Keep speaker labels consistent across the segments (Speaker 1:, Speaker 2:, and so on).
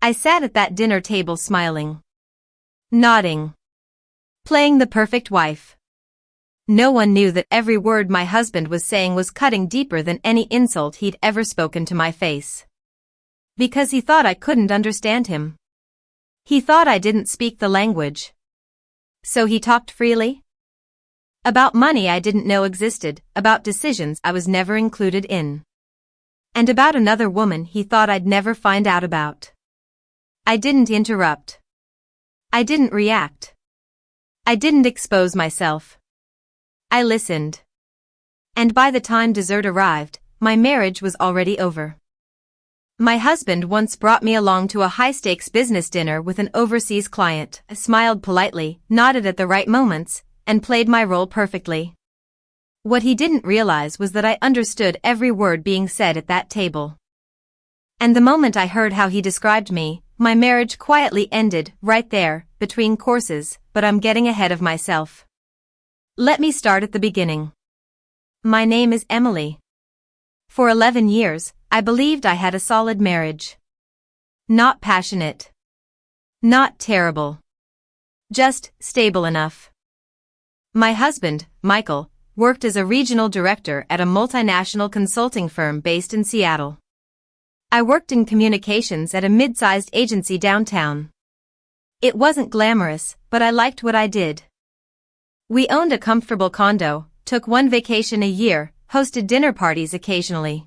Speaker 1: I sat at that dinner table smiling, nodding, playing the perfect wife. No one knew that every word my husband was saying was cutting deeper than any insult he'd ever spoken to my face. Because he thought I couldn't understand him. He thought I didn't speak the language. So he talked freely? About money I didn't know existed, about decisions I was never included in. And about another woman he thought I'd never find out about. I didn't interrupt. I didn't react. I didn't expose myself. I listened. And by the time dessert arrived, my marriage was already over. My husband once brought me along to a high-stakes business dinner with an overseas client. I smiled politely, nodded at the right moments, and played my role perfectly. What he didn't realize was that I understood every word being said at that table. And the moment I heard how he described me, my marriage quietly ended, right there, between courses, but I'm getting ahead of myself. Let me start at the beginning. My name is Emily. For 11 years, I believed I had a solid marriage. Not passionate. Not terrible. Just stable enough. My husband, Michael, worked as a regional director at a multinational consulting firm based in Seattle. I worked in communications at a mid-sized agency downtown. It wasn't glamorous, but I liked what I did. We owned a comfortable condo, took one vacation a year, hosted dinner parties occasionally.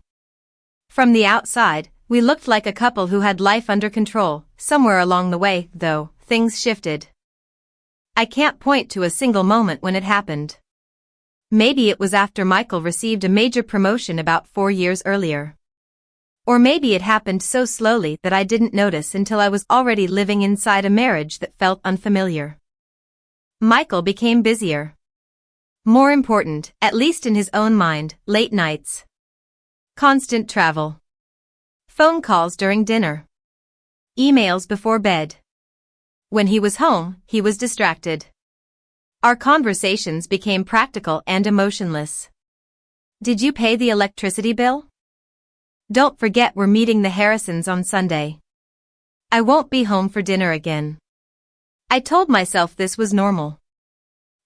Speaker 1: From the outside, we looked like a couple who had life under control. Somewhere along the way, though, things shifted. I can't point to a single moment when it happened. Maybe it was after Michael received a major promotion about 4 years earlier. Or maybe it happened so slowly that I didn't notice until I was already living inside a marriage that felt unfamiliar. Michael became busier. More important, at least in his own mind, late nights. Constant travel. Phone calls during dinner. Emails before bed. When he was home, he was distracted. Our conversations became practical and emotionless. Did you pay the electricity bill? Don't forget we're meeting the Harrisons on Sunday. I won't be home for dinner again. I told myself this was normal.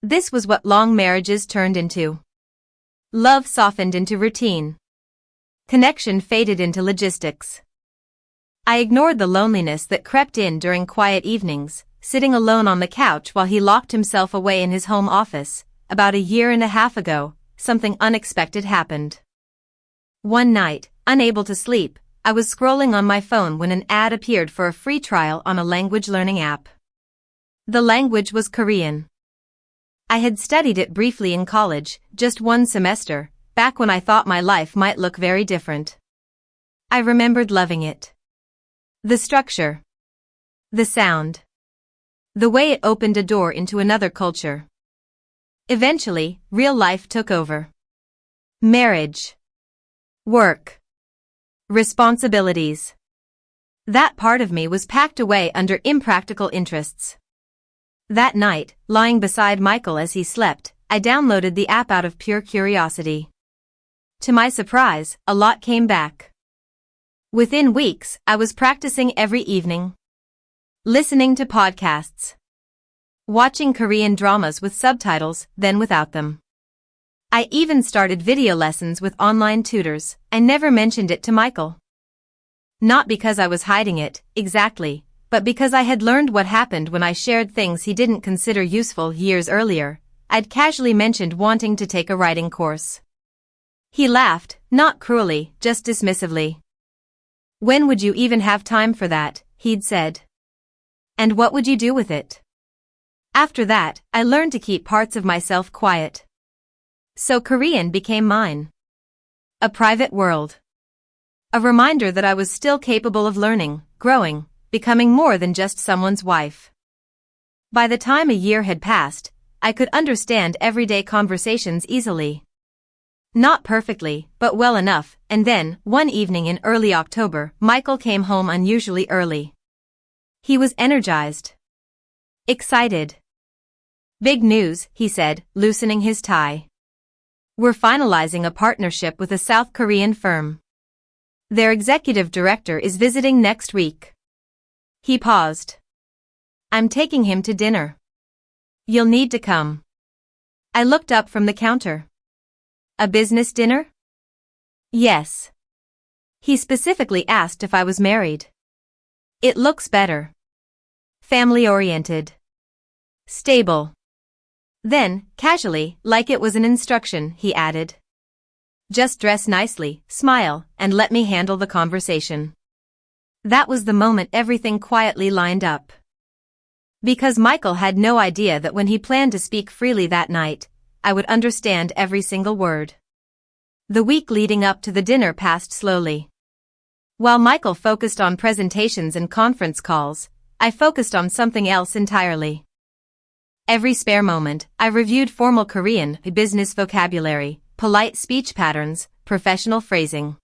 Speaker 1: This was what long marriages turned into. Love softened into routine. Connection faded into logistics. I ignored the loneliness that crept in during quiet evenings, sitting alone on the couch while he locked himself away in his home office. About 1.5 years ago, something unexpected happened. One night, unable to sleep, I was scrolling on my phone when an ad appeared for a free trial on a language learning app. The language was Korean. I had studied it briefly in college, just one semester, back when I thought my life might look very different. I remembered loving it. The structure. The sound. The way it opened a door into another culture. Eventually, real life took over. Marriage. Work. Responsibilities. That part of me was packed away under impractical interests. That night, lying beside Michael as he slept, I downloaded the app out of pure curiosity. To my surprise, a lot came back. Within weeks, I was practicing every evening. Listening to podcasts. Watching Korean dramas with subtitles, then without them. I even started video lessons with online tutors. I never mentioned it to Michael. Not because I was hiding it, exactly, but because I had learned what happened when I shared things he didn't consider useful years earlier. I'd casually mentioned wanting to take a writing course. He laughed, not cruelly, just dismissively. When would you even have time for that, he'd said. And what would you do with it? After that, I learned to keep parts of myself quiet. So Korean became mine. A private world. A reminder that I was still capable of learning, growing, becoming more than just someone's wife. By the time 1 year had passed, I could understand everyday conversations easily. Not perfectly, but well enough, and then, one evening in early October, Michael came home unusually early. He was energized. Excited. Big news, he said, loosening his tie. We're finalizing a partnership with a South Korean firm. Their executive director is visiting next week. He paused. I'm taking him to dinner. You'll need to come. I looked up from the counter. A business dinner? Yes. He specifically asked if I was married. It looks better. Family-oriented. Stable. Then, casually, like it was an instruction, he added. Just dress nicely, smile, and let me handle the conversation. That was the moment everything quietly lined up. Because Michael had no idea that when he planned to speak freely that night, I would understand every single word. The week leading up to the dinner passed slowly. While Michael focused on presentations and conference calls, I focused on something else entirely. Every spare moment, I reviewed formal Korean business vocabulary, polite speech patterns, professional phrasing.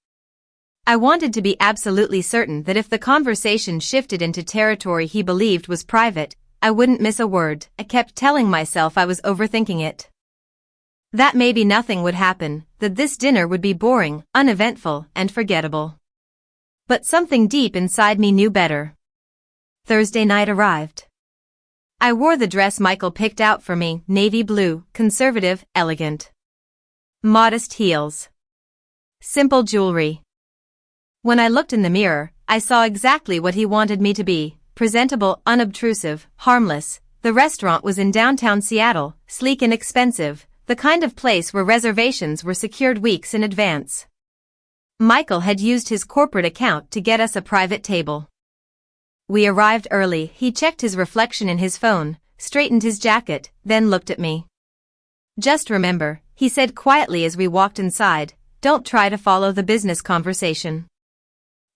Speaker 1: I wanted to be absolutely certain that if the conversation shifted into territory he believed was private, I wouldn't miss a word. I kept telling myself I was overthinking it. That maybe nothing would happen, that this dinner would be boring, uneventful, and forgettable. But something deep inside me knew better. Thursday night arrived. I wore the dress Michael picked out for me, navy blue, conservative, elegant. Modest heels. Simple jewelry. When I looked in the mirror, I saw exactly what he wanted me to be, presentable, unobtrusive, harmless. The restaurant was in downtown Seattle, sleek and expensive, the kind of place where reservations were secured weeks in advance. Michael had used his corporate account to get us a private table. We arrived early. He checked his reflection in his phone, straightened his jacket, then looked at me. Just remember, he said quietly as we walked inside, don't try to follow the business conversation.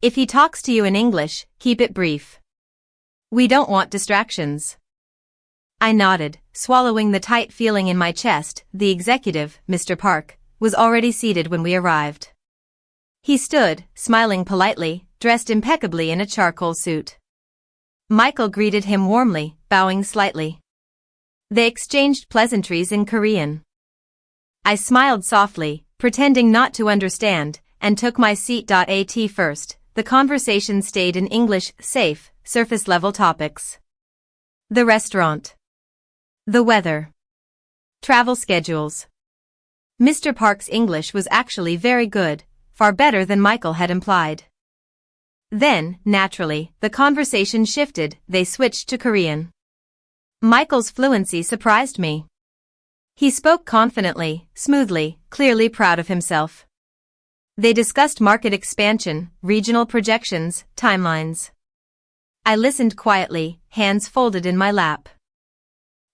Speaker 1: If he talks to you in English, keep it brief. We don't want distractions. I nodded, swallowing the tight feeling in my chest. The executive, Mr. Park, was already seated when we arrived. He stood, smiling politely, dressed impeccably in a charcoal suit. Michael greeted him warmly, bowing slightly. They exchanged pleasantries in Korean. I smiled softly, pretending not to understand, and took my seat. At first, the conversation stayed in English, safe, surface-level topics. The restaurant. The weather. Travel schedules. Mr. Park's English was actually very good, far better than Michael had implied. Then, naturally, the conversation shifted. They switched to Korean. Michael's fluency surprised me. He spoke confidently, smoothly, clearly proud of himself. They discussed market expansion, regional projections, timelines. I listened quietly, hands folded in my lap.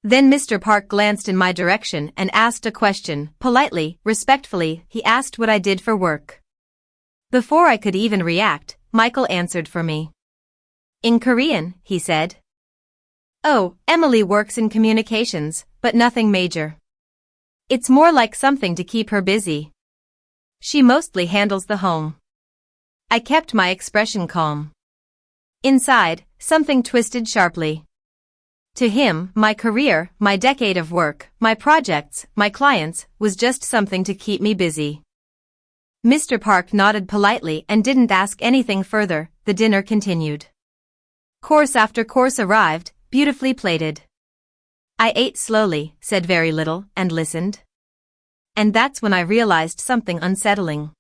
Speaker 1: Then Mr. Park glanced in my direction and asked a question, politely, respectfully. He asked what I did for work. Before I could even react, Michael answered for me. In Korean, he said. Oh, Emily works in communications, but nothing major. It's more like something to keep her busy. She mostly handles the home. I kept my expression calm. Inside, something twisted sharply. To him, my career, my decade of work, my projects, my clients, was just something to keep me busy. Mr. Park nodded politely and didn't ask anything further. The dinner continued. Course after course arrived, beautifully plated. I ate slowly, said very little, and listened. And that's when I realized something unsettling.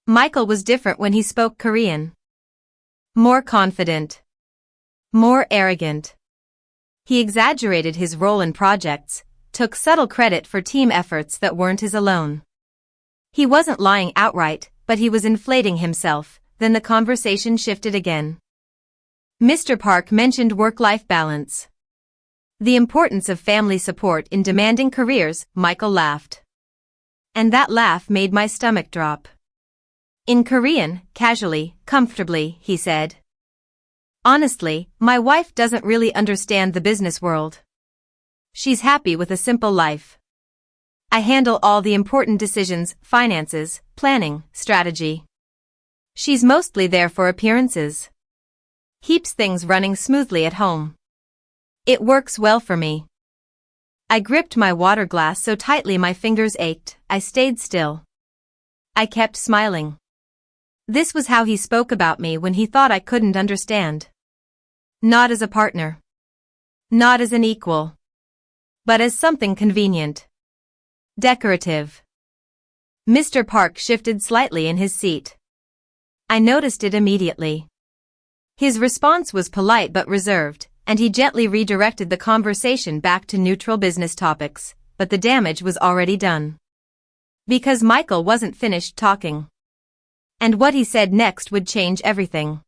Speaker 1: Michael was different when he spoke Korean. More confident. More arrogant. He exaggerated his role in projects, took subtle credit for team efforts that weren't his alone. He wasn't lying outright, but he was inflating himself. Then the conversation shifted again. Mr. Park mentioned work-life balance. The importance of family support in demanding careers. Michael laughed. And that laugh made my stomach drop. In Korean, casually, comfortably, he said. Honestly, my wife doesn't really understand the business world. She's happy with a simple life. I handle all the important decisions, finances, planning, strategy. She's mostly there for appearances. Keeps things running smoothly at home. It works well for me. I gripped my water glass so tightly my fingers ached. I stayed still. I kept smiling. This was how he spoke about me when he thought I couldn't understand. Not as a partner. Not as an equal. But as something convenient. Decorative. Mr. Park shifted slightly in his seat. I noticed it immediately. His response was polite but reserved, and he gently redirected the conversation back to neutral business topics, but the damage was already done. Because Michael wasn't finished talking. And what he said next would change everything.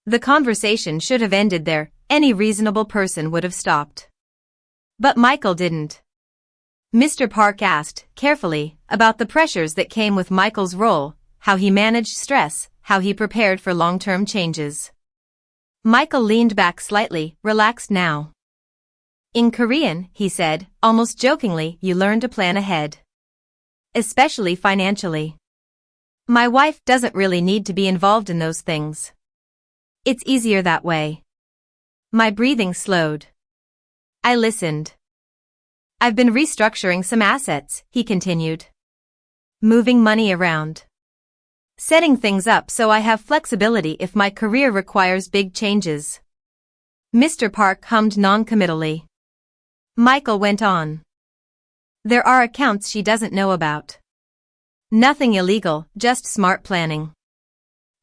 Speaker 1: The conversation should have ended there, any reasonable person would have stopped. But Michael didn't. Mr. Park asked, carefully, about the pressures that came with Michael's role, how he managed stress, how he prepared for long-term changes. Michael leaned back slightly, relaxed now. In Korean, he said, almost jokingly, you learn to plan ahead. Especially financially. My wife doesn't really need to be involved in those things. It's easier that way. My breathing slowed. I listened. I've been restructuring some assets, he continued. Moving money around. Setting things up so I have flexibility if my career requires big changes. Mr. Park hummed non-committally. Michael went on. There are accounts she doesn't know about. Nothing illegal, just smart planning.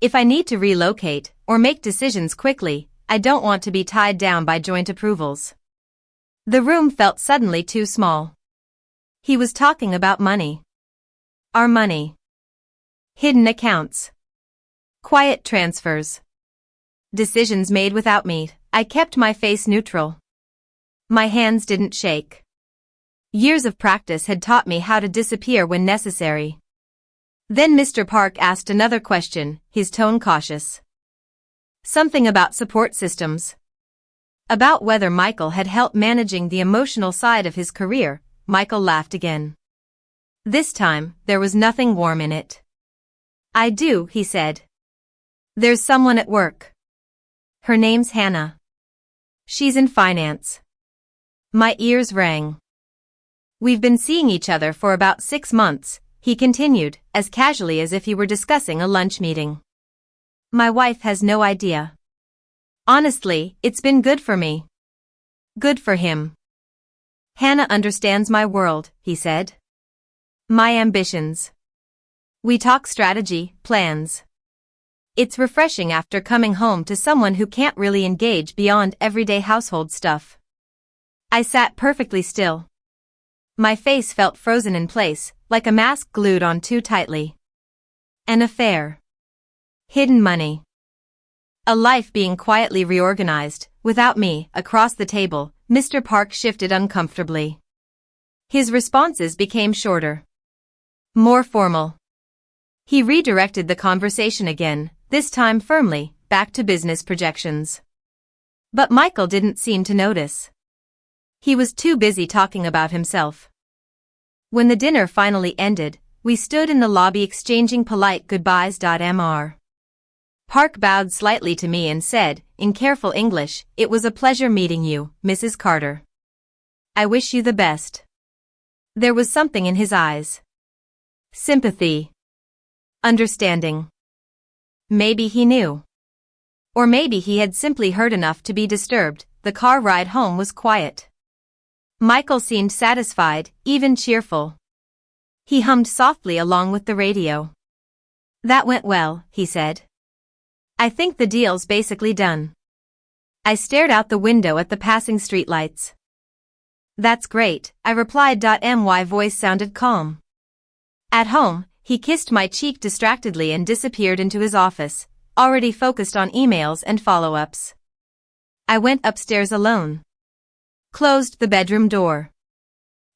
Speaker 1: If I need to relocate, or make decisions quickly, I don't want to be tied down by joint approvals. The room felt suddenly too small. He was talking about money. Our money. Hidden accounts. Quiet transfers. Decisions made without me. I kept my face neutral. My hands didn't shake. Years of practice had taught me how to disappear when necessary. Then Mr. Park asked another question, his tone cautious. Something about support systems. About whether Michael had helped managing the emotional side of his career. Michael laughed again. This time, there was nothing warm in it. I do, he said. There's someone at work. Her name's Hannah. She's in finance. My ears rang. We've been seeing each other for about 6 months, he continued, as casually as if he were discussing a lunch meeting. My wife has no idea. Honestly, it's been good for me. Good for him. Hannah understands my world, he said. My ambitions. We talk strategy, plans. It's refreshing after coming home to someone who can't really engage beyond everyday household stuff. I sat perfectly still. My face felt frozen in place, like a mask glued on too tightly. An affair. Hidden money. A life being quietly reorganized, without me, across the table. Mr. Park shifted uncomfortably. His responses became shorter. More formal. He redirected the conversation again, this time firmly, back to business projections. But Michael didn't seem to notice. He was too busy talking about himself. When the dinner finally ended, we stood in the lobby exchanging polite goodbyes. Mr. Park bowed slightly to me and said, in careful English, "It was a pleasure meeting you, Mrs. Carter. I wish you the best." There was something in his eyes. Sympathy. Understanding. Maybe he knew. Or maybe he had simply heard enough to be disturbed. The car ride home was quiet. Michael seemed satisfied, even cheerful. He hummed softly along with the radio. That went well, he said. I think the deal's basically done. I stared out the window at the passing streetlights. That's great, I replied. My voice sounded calm. At home, he kissed my cheek distractedly and disappeared into his office, already focused on emails and follow-ups. I went upstairs alone. Closed the bedroom door.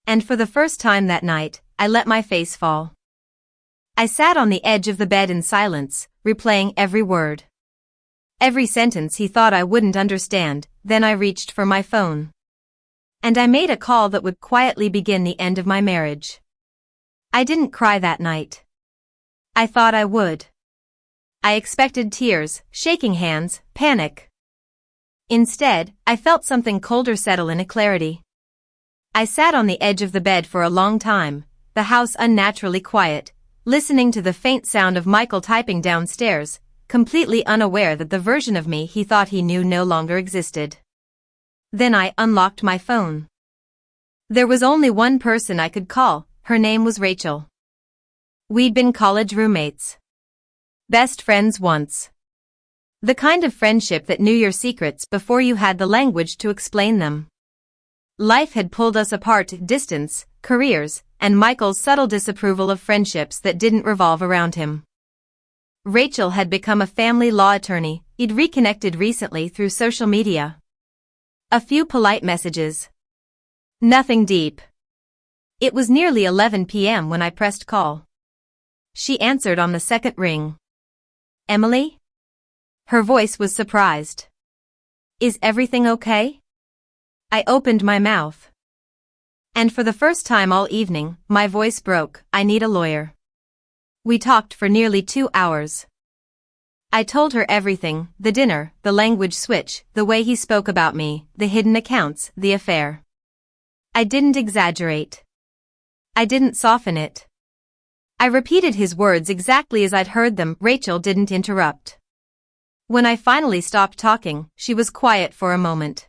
Speaker 1: And for the first time that night, I let my face fall. I sat on the edge of the bed in silence, replaying every word. Every sentence he thought I wouldn't understand. Then I reached for my phone. And I made a call that would quietly begin the end of my marriage. I didn't cry that night. I thought I would. I expected tears, shaking hands, panic. Instead, I felt something colder settle in, a clarity. I sat on the edge of the bed for a long time, the house unnaturally quiet, listening to the faint sound of Michael typing downstairs, completely unaware that the version of me he thought he knew no longer existed. Then I unlocked my phone. There was only one person I could call. Her name was Rachel. We'd been college roommates. Best friends once. The kind of friendship that knew your secrets before you had the language to explain them. Life had pulled us apart: distance, careers, and Michael's subtle disapproval of friendships that didn't revolve around him. Rachel had become a family law attorney. He'd reconnected recently through social media. A few polite messages. Nothing deep. It was nearly 11 p.m. when I pressed call. She answered on the second ring. Emily? Her voice was surprised. Is everything okay? I opened my mouth. And for the first time all evening, my voice broke. I need a lawyer. We talked for nearly 2 hours. I told her everything: the dinner, the language switch, the way he spoke about me, the hidden accounts, the affair. I didn't exaggerate. I didn't soften it. I repeated his words exactly as I'd heard them. Rachel didn't interrupt. When I finally stopped talking, she was quiet for a moment.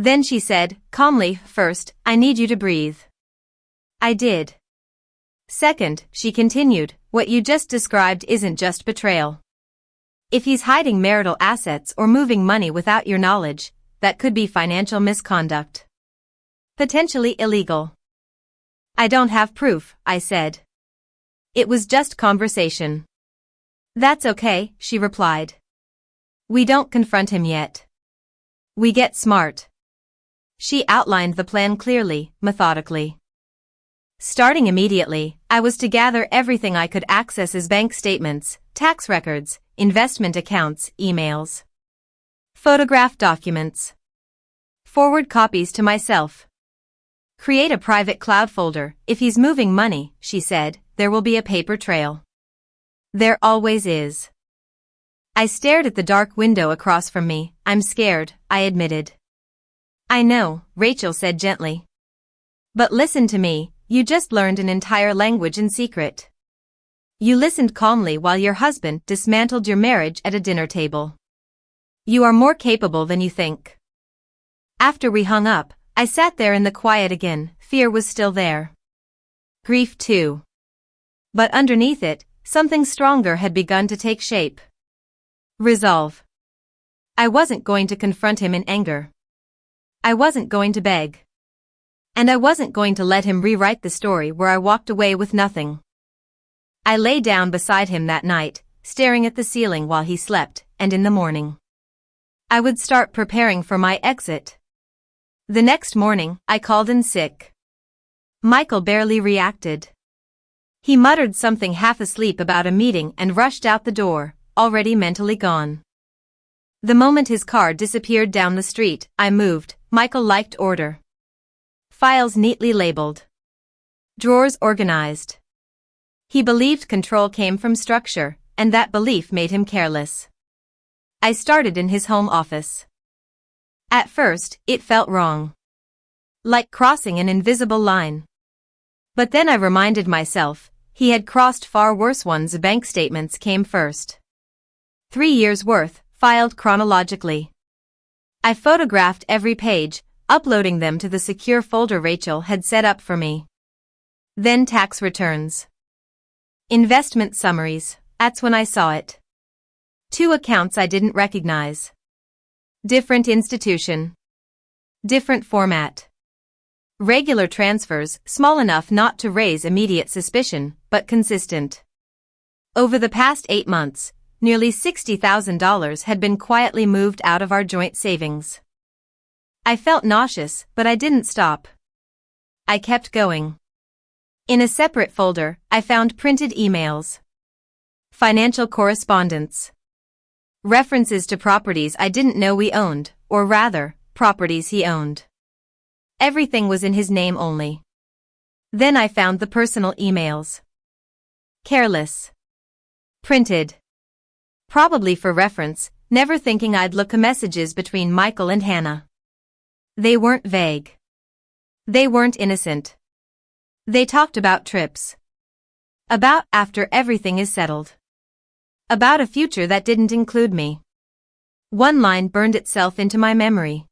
Speaker 1: Then she said, calmly, first, I need you to breathe. I did. Second, she continued, what you just described isn't just betrayal. If he's hiding marital assets or moving money without your knowledge, that could be financial misconduct. Potentially illegal. I don't have proof, I said. It was just conversation. That's okay, she replied. We don't confront him yet. We get smart. She outlined the plan clearly, methodically. Starting immediately, I was to gather everything I could access: his bank statements, tax records, investment accounts, emails, photograph documents. Forward copies to myself. Create a private cloud folder. If he's moving money, she said, there will be a paper trail. There always is. I stared at the dark window across from me. I'm scared, I admitted. I know, Rachel said gently. But listen to me, you just learned an entire language in secret. You listened calmly while your husband dismantled your marriage at a dinner table. You are more capable than you think. After we hung up, I sat there in the quiet again. Fear was still there. Grief too. But underneath it, something stronger had begun to take shape. Resolve. I wasn't going to confront him in anger. I wasn't going to beg. And I wasn't going to let him rewrite the story where I walked away with nothing. I lay down beside him that night, staring at the ceiling while he slept, and in the morning, I would start preparing for my exit. The next morning, I called in sick. Michael barely reacted. He muttered something half asleep about a meeting and rushed out the door, already mentally gone. The moment his car disappeared down the street, I moved. Michael liked order. Files neatly labeled. Drawers organized. He believed control came from structure, and that belief made him careless. I started in his home office. At first, it felt wrong. Like crossing an invisible line. But then I reminded myself, he had crossed far worse ones. Bank statements came first. 3 years' worth, filed chronologically. I photographed every page, uploading them to the secure folder Rachel had set up for me. Then tax returns. Investment summaries, that's when I saw it. 2 accounts I didn't recognize. Different institution. Different format. Regular transfers, small enough not to raise immediate suspicion, but consistent. Over the past 8 months, nearly $60,000 had been quietly moved out of our joint savings. I felt nauseous, but I didn't stop. I kept going. In a separate folder, I found printed emails. Financial correspondence. References to properties I didn't know we owned, or rather, properties he owned. Everything was in his name only. Then I found the personal emails. Careless. Printed. Probably for reference, never thinking I'd look at messages between Michael and Hannah. They weren't vague. They weren't innocent. They talked about trips. About after everything is settled. About a future that didn't include me. One line burned itself into my memory.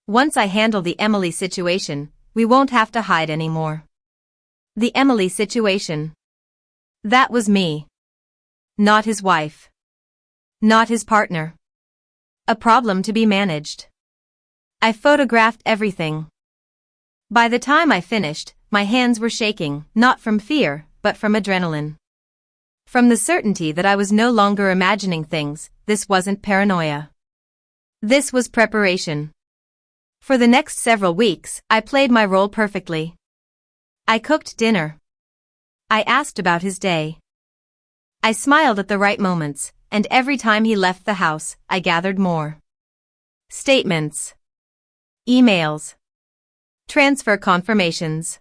Speaker 1: Once I handle the Emily situation, we won't have to hide anymore. The Emily situation. That was me. Not his wife. Not his partner. A problem to be managed. I photographed everything. By the time I finished, my hands were shaking, not from fear, but from adrenaline. From the certainty that I was no longer imagining things. This wasn't paranoia. This was preparation. For the next several weeks, I played my role perfectly. I cooked dinner. I asked about his day. I smiled at the right moments, and every time he left the house, I gathered more statements, emails, transfer confirmations.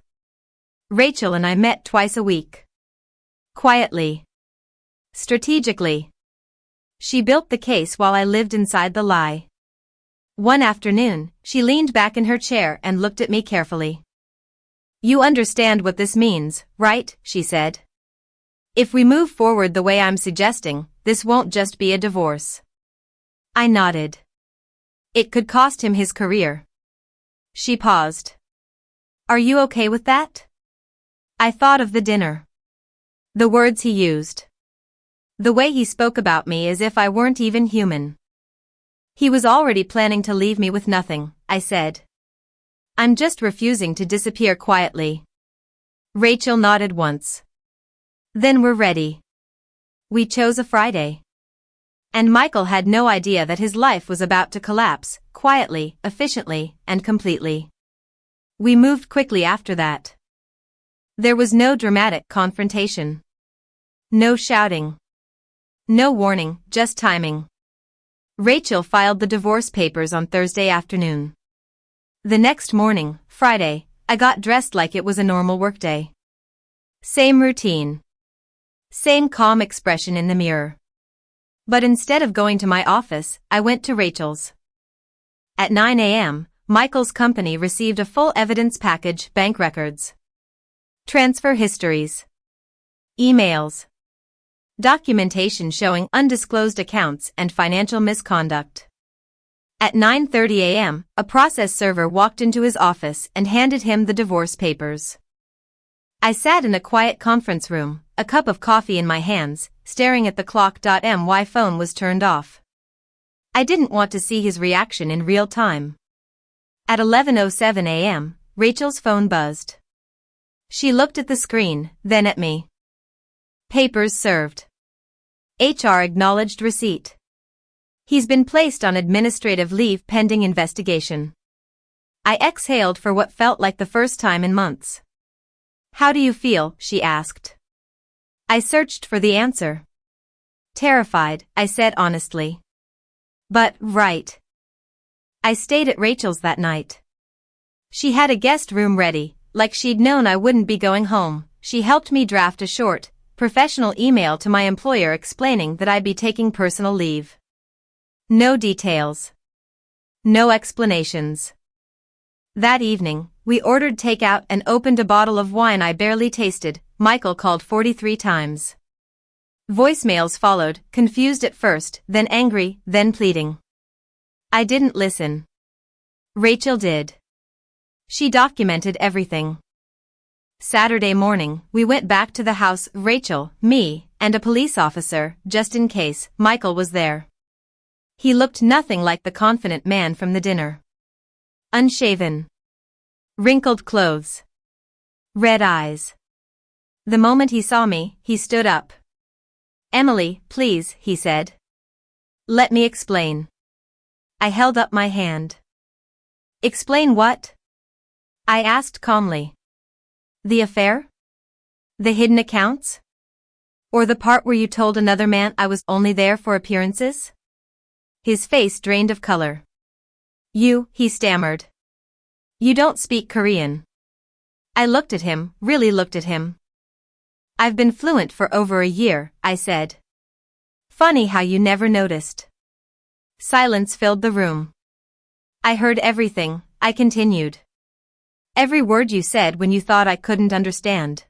Speaker 1: Rachel and I met twice a week. Quietly. Strategically. She built the case while I lived inside the lie. One afternoon, she leaned back in her chair and looked at me carefully. "You understand what this means, right?" she said. "If we move forward the way I'm suggesting, this won't just be a divorce." I nodded. It could cost him his career. She paused. "Are you okay with that?" I thought of the dinner. The words he used. The way he spoke about me as if I weren't even human. He was already planning to leave me with nothing, I said. "I'm just refusing to disappear quietly." Rachel nodded once. "Then we're ready." We chose a Friday. And Michael had no idea that his life was about to collapse, quietly, efficiently, and completely. We moved quickly after that. There was no dramatic confrontation. No shouting. No warning, just timing. Rachel filed the divorce papers on Thursday afternoon. The next morning, Friday, I got dressed like it was a normal workday. Same routine. Same calm expression in the mirror. But instead of going to my office, I went to Rachel's. At 9 a.m., Michael's company received a full evidence package, bank records, transfer histories, emails, documentation showing undisclosed accounts and financial misconduct. At 9:30 a.m., a process server walked into his office and handed him the divorce papers. I sat in a quiet conference room, a cup of coffee in my hands, staring at the clock. My phone was turned off. I didn't want to see his reaction in real time. At 11:07 a.m., Rachel's phone buzzed. She looked at the screen, then at me. Papers served. HR acknowledged receipt. He's been placed on administrative leave pending investigation. I exhaled for what felt like the first time in months. "How do you feel?" she asked. I searched for the answer. "Terrified," I said honestly. "But, right." I stayed at Rachel's that night. She had a guest room ready, like she'd known I wouldn't be going home. She helped me draft a short, professional email to my employer explaining that I'd be taking personal leave. No details. No explanations. That evening, we ordered takeout and opened a bottle of wine I barely tasted. Michael called 43 times. Voicemails followed, confused at first, then angry, then pleading. I didn't listen. Rachel did. She documented everything. Saturday morning, we went back to the house, Rachel, me, and a police officer, just in case Michael was there. He looked nothing like the confident man from the dinner. Unshaven. Wrinkled clothes. Red eyes. The moment he saw me, he stood up. "Emily, please," he said. "Let me explain." I held up my hand. "Explain what?" I asked calmly. "The affair? The hidden accounts? Or the part where you told another man I was only there for appearances?" His face drained of color. He stammered. "You don't speak Korean." I looked at him, really looked at him. "I've been fluent for over a year," I said. "Funny how you never noticed." Silence filled the room. "I heard everything," I continued. "Every word you said when you thought I couldn't understand."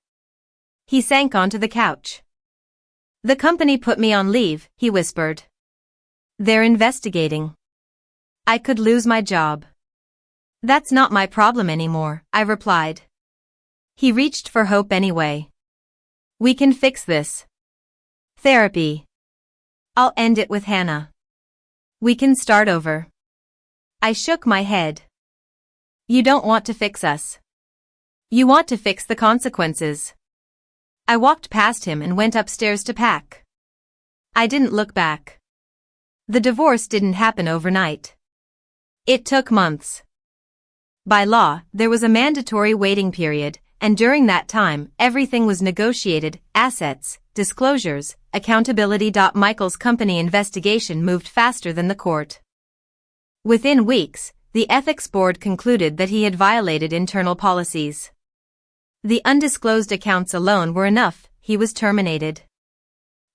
Speaker 1: He sank onto the couch. The company put me on leave, he whispered. They're investigating. I could lose my job. That's not my problem anymore, I replied. He reached for hope anyway. We can fix this. Therapy. I'll end it with Hannah. We can start over. I shook my head. You don't want to fix us. You want to fix the consequences. I walked past him and went upstairs to pack. I didn't look back. The divorce didn't happen overnight. It took months. By law, there was a mandatory waiting period, and during that time, everything was negotiated, assets, disclosures, accountability. Michael's company investigation moved faster than the court. Within weeks, the ethics board concluded that he had violated internal policies. The undisclosed accounts alone were enough. He was terminated.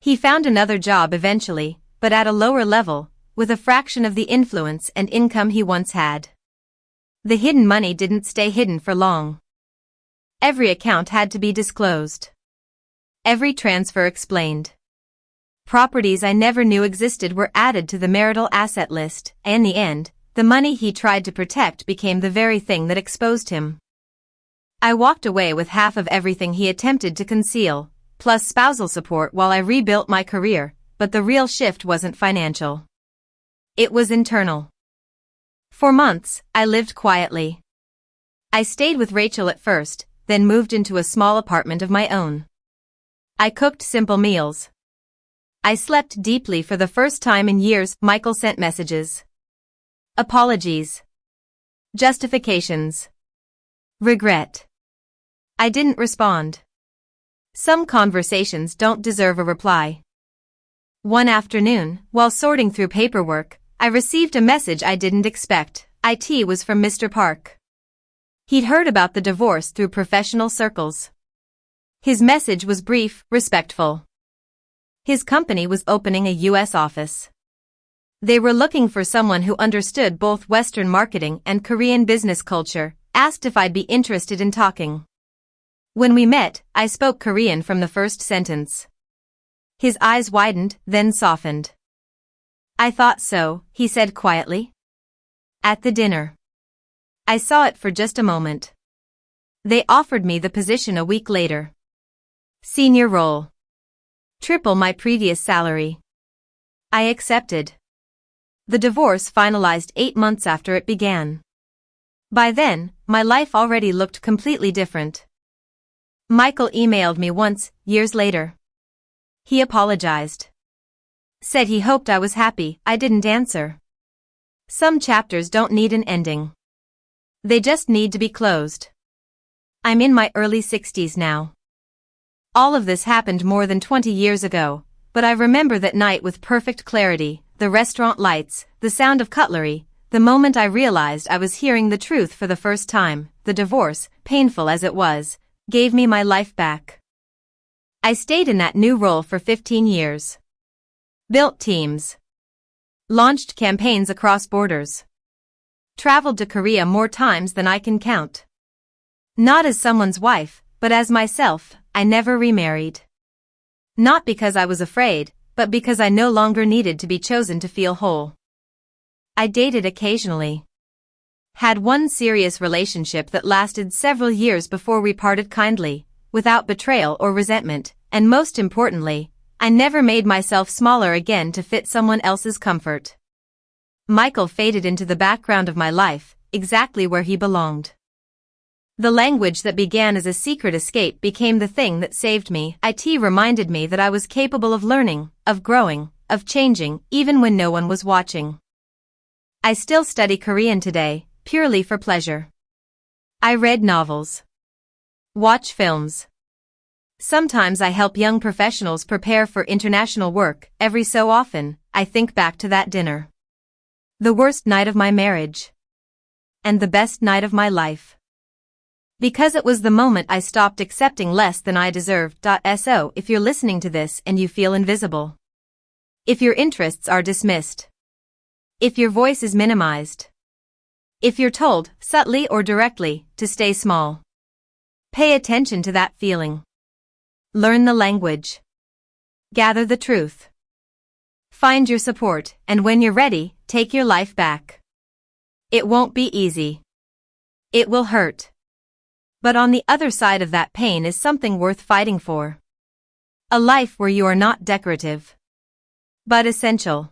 Speaker 1: He found another job eventually, but at a lower level, with a fraction of the influence and income he once had. The hidden money didn't stay hidden for long. Every account had to be disclosed. Every transfer explained. Properties I never knew existed were added to the marital asset list, and in the end, the money he tried to protect became the very thing that exposed him. I walked away with half of everything he attempted to conceal, plus spousal support while I rebuilt my career, but the real shift wasn't financial. It was internal. For months, I lived quietly. I stayed with Rachel at first, then moved into a small apartment of my own. I cooked simple meals. I slept deeply for the first time in years. Michael sent messages. Apologies. Justifications. Regret. I didn't respond. Some conversations don't deserve a reply. One afternoon, while sorting through paperwork, I received a message I didn't expect. It was from Mr. Park. He'd heard about the divorce through professional circles. His message was brief, respectful. His company was opening a U.S. office. They were looking for someone who understood both Western marketing and Korean business culture, asked if I'd be interested in talking. When we met, I spoke Korean from the first sentence. His eyes widened, then softened. I thought so, he said quietly. At the dinner. I saw it for just a moment. They offered me the position a week later. Senior role. Triple my previous salary. I accepted. The divorce finalized 8 months after it began. By then, my life already looked completely different. Michael emailed me once, years later. He apologized. Said he hoped I was happy. I didn't answer. Some chapters don't need an ending. They just need to be closed. I'm in my early 60s now. All of this happened more than 20 years ago, but I remember that night with perfect clarity, the restaurant lights, the sound of cutlery, the moment I realized I was hearing the truth for the first time. The divorce, painful as it was, gave me my life back. I stayed in that new role for 15 years. Built teams. Launched campaigns across borders. Traveled to Korea more times than I can count. Not as someone's wife, but as myself. I never remarried. Not because I was afraid, but because I no longer needed to be chosen to feel whole. I dated occasionally. Had one serious relationship that lasted several years before we parted kindly, without betrayal or resentment, and most importantly, I never made myself smaller again to fit someone else's comfort. Michael faded into the background of my life, exactly where he belonged. The language that began as a secret escape became the thing that saved me. It reminded me that I was capable of learning, of growing, of changing, even when no one was watching. I still study Korean today, purely for pleasure. I read novels. Watch films. Sometimes I help young professionals prepare for international work. Every so often, I think back to that dinner. The worst night of my marriage. And the best night of my life. Because it was the moment I stopped accepting less than I deserved. So if you're listening to this and you feel invisible. If your interests are dismissed. If your voice is minimized. If you're told, subtly or directly, to stay small. Pay attention to that feeling. Learn the language. Gather the truth. Find your support, and when you're ready, take your life back. It won't be easy. It will hurt. But on the other side of that pain is something worth fighting for. A life where you are not decorative, but essential.